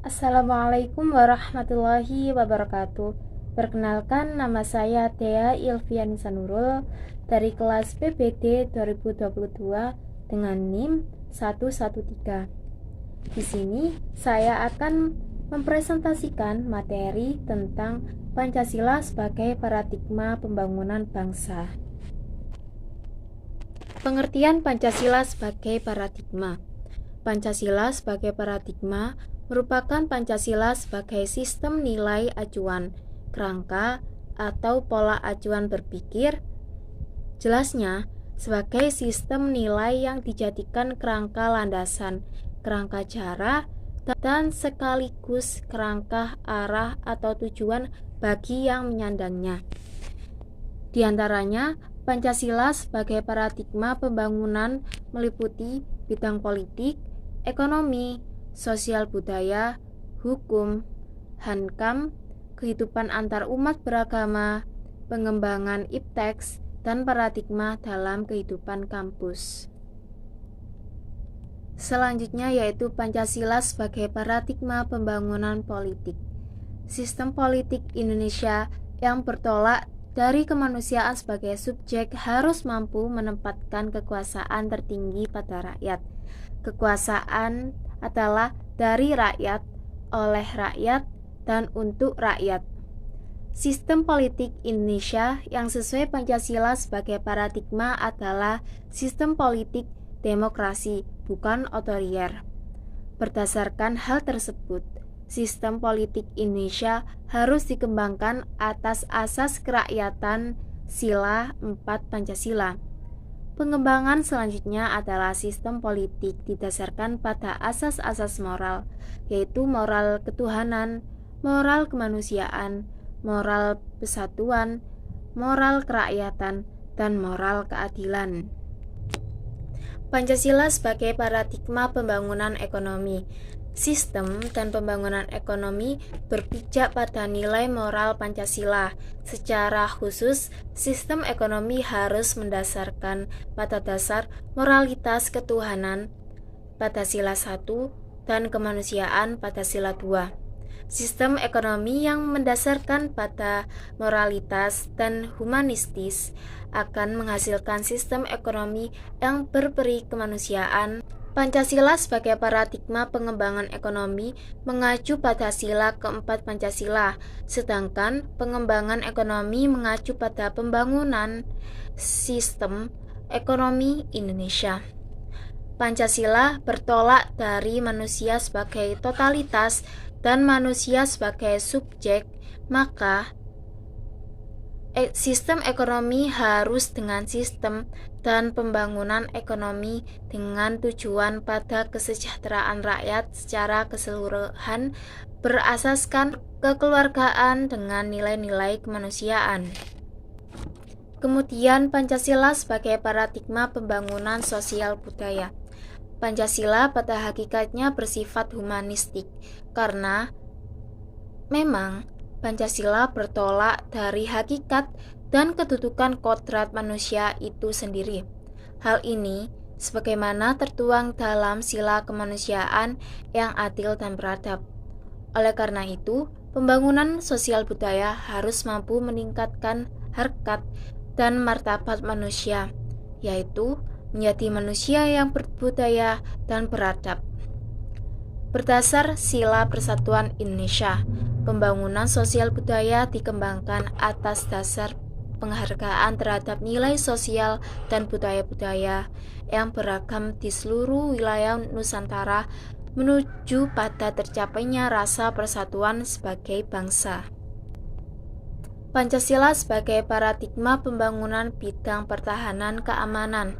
Assalamualaikum warahmatullahi wabarakatuh. Perkenalkan, nama saya Thea Ilvianisa Nurul dari kelas PPD 2022 dengan NIM 113. Di sini saya akan mempresentasikan materi tentang Pancasila sebagai paradigma pembangunan bangsa. Pengertian Pancasila sebagai paradigma. Pancasila sebagai paradigma merupakan Pancasila sebagai sistem nilai acuan, kerangka, atau pola acuan berpikir. Jelasnya, sebagai sistem nilai yang dijadikan kerangka landasan, kerangka cara, dan sekaligus kerangka arah atau tujuan bagi yang menyandangnya. Di antaranya, Pancasila sebagai paradigma pembangunan meliputi bidang politik, ekonomi, sosial budaya, hukum, hankam, kehidupan antar umat beragama, pengembangan ipteks, dan paradigma dalam kehidupan kampus. Selanjutnya yaitu Pancasila sebagai paradigma pembangunan politik. Sistem politik Indonesia yang bertolak dari kemanusiaan sebagai subjek harus mampu menempatkan kekuasaan tertinggi pada rakyat. Kekuasaan adalah dari rakyat, oleh rakyat, dan untuk rakyat. Sistem politik Indonesia yang sesuai Pancasila sebagai paradigma adalah sistem politik demokrasi, bukan otoriter. Berdasarkan hal tersebut, sistem politik Indonesia harus dikembangkan atas asas kerakyatan sila 4 Pancasila. Pengembangan selanjutnya adalah sistem politik didasarkan pada asas-asas moral, yaitu moral ketuhanan, moral kemanusiaan, moral persatuan, moral kerakyatan, dan moral keadilan. Pancasila sebagai paradigma pembangunan ekonomi. Sistem dan pembangunan ekonomi berpijak pada nilai moral Pancasila. Secara khusus, sistem ekonomi harus mendasarkan pada dasar moralitas ketuhanan pada sila 1 dan kemanusiaan pada sila 2. Sistem ekonomi yang mendasarkan pada moralitas dan humanistis akan menghasilkan sistem ekonomi yang berperi kemanusiaan. Pancasila sebagai paradigma pengembangan ekonomi mengacu pada sila keempat Pancasila, sedangkan pengembangan ekonomi mengacu pada pembangunan sistem ekonomi Indonesia. Pancasila bertolak dari manusia sebagai totalitas dan manusia sebagai subjek, maka sistem ekonomi harus dengan sistem dan pembangunan ekonomi dengan tujuan pada kesejahteraan rakyat secara keseluruhan berasaskan kekeluargaan dengan nilai-nilai kemanusiaan. Kemudian Pancasila sebagai paradigma pembangunan sosial budaya. Pancasila pada hakikatnya bersifat humanistik karena memang Pancasila bertolak dari hakikat dan kedudukan kodrat manusia itu sendiri. Hal ini sebagaimana tertuang dalam sila kemanusiaan yang adil dan beradab. Oleh karena itu, pembangunan sosial budaya harus mampu meningkatkan harkat dan martabat manusia, yaitu menjadi manusia yang berbudaya dan beradab. Berdasar sila persatuan Indonesia, pembangunan sosial budaya dikembangkan atas dasar penghargaan terhadap nilai sosial dan budaya-budaya yang beragam di seluruh wilayah Nusantara menuju pada tercapainya rasa persatuan sebagai bangsa. Pancasila sebagai paradigma pembangunan bidang pertahanan keamanan.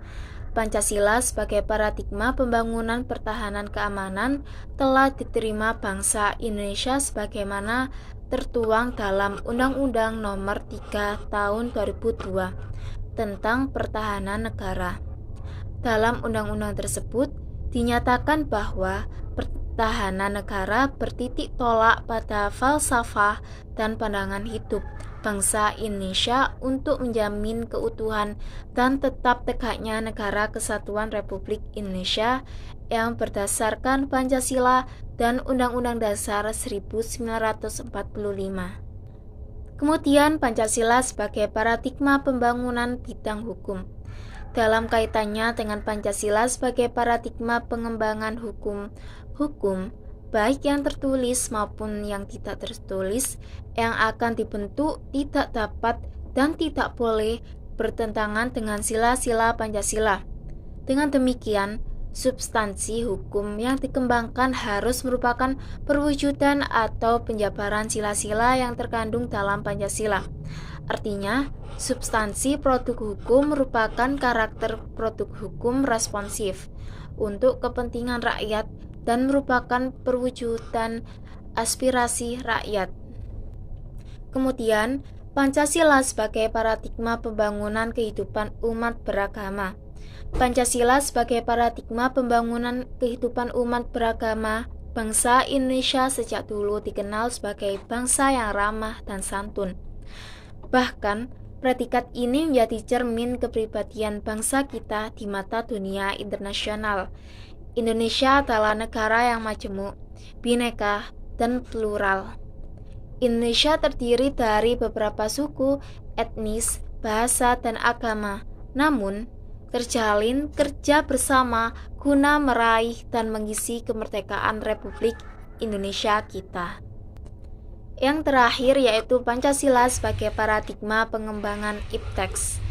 Pancasila sebagai paradigma pembangunan pertahanan keamanan telah diterima bangsa Indonesia sebagaimana tertuang dalam Undang-Undang Nomor 3 Tahun 2002 tentang Pertahanan Negara. Dalam undang-undang tersebut dinyatakan bahwa pertahanan negara bertitik tolak pada falsafah dan pandangan hidup bangsa Indonesia untuk menjamin keutuhan dan tetap tegaknya negara kesatuan Republik Indonesia yang berdasarkan Pancasila dan Undang-Undang Dasar 1945. Kemudian Pancasila sebagai paradigma pembangunan bidang hukum. Dalam kaitannya dengan Pancasila sebagai paradigma pengembangan hukum baik yang tertulis maupun yang tidak tertulis yang akan dibentuk tidak dapat dan tidak boleh bertentangan dengan sila-sila Pancasila. Dengan demikian, substansi hukum yang dikembangkan harus merupakan perwujudan atau penjabaran sila-sila yang terkandung dalam Pancasila. Artinya, substansi produk hukum merupakan karakter produk hukum responsif untuk kepentingan rakyat dan merupakan perwujudan aspirasi rakyat. Kemudian, Pancasila sebagai paradigma pembangunan kehidupan umat beragama. Pancasila sebagai paradigma pembangunan kehidupan umat beragama, bangsa Indonesia sejak dulu dikenal sebagai bangsa yang ramah dan santun. Bahkan, predikat ini menjadi cermin kepribadian bangsa kita di mata dunia internasional. Indonesia adalah negara yang majemuk, bineka, dan plural. Indonesia terdiri dari beberapa suku, etnis, bahasa, dan agama. Namun, terjalin kerja bersama guna meraih dan mengisi kemerdekaan Republik Indonesia kita. Yang terakhir yaitu Pancasila sebagai paradigma pengembangan ipteks,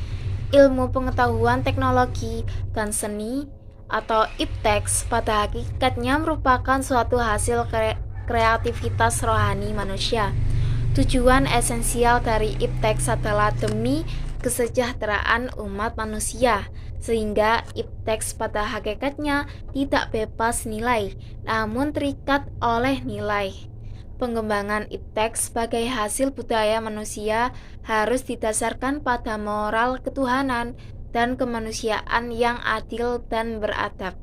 ilmu pengetahuan teknologi dan seni atau ipteks pada hakikatnya merupakan suatu hasil kreativitas rohani manusia. Tujuan esensial dari ipteks adalah demi kesejahteraan umat manusia, sehingga ipteks pada hakikatnya tidak bebas nilai, namun terikat oleh nilai. Pengembangan ipteks sebagai hasil budaya manusia harus didasarkan pada moral ketuhanan dan kemanusiaan yang adil dan beradab.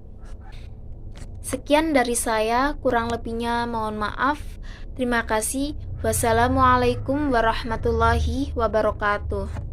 Sekian dari saya, kurang lebihnya mohon maaf. Terima kasih. Wassalamualaikum warahmatullahi wabarakatuh.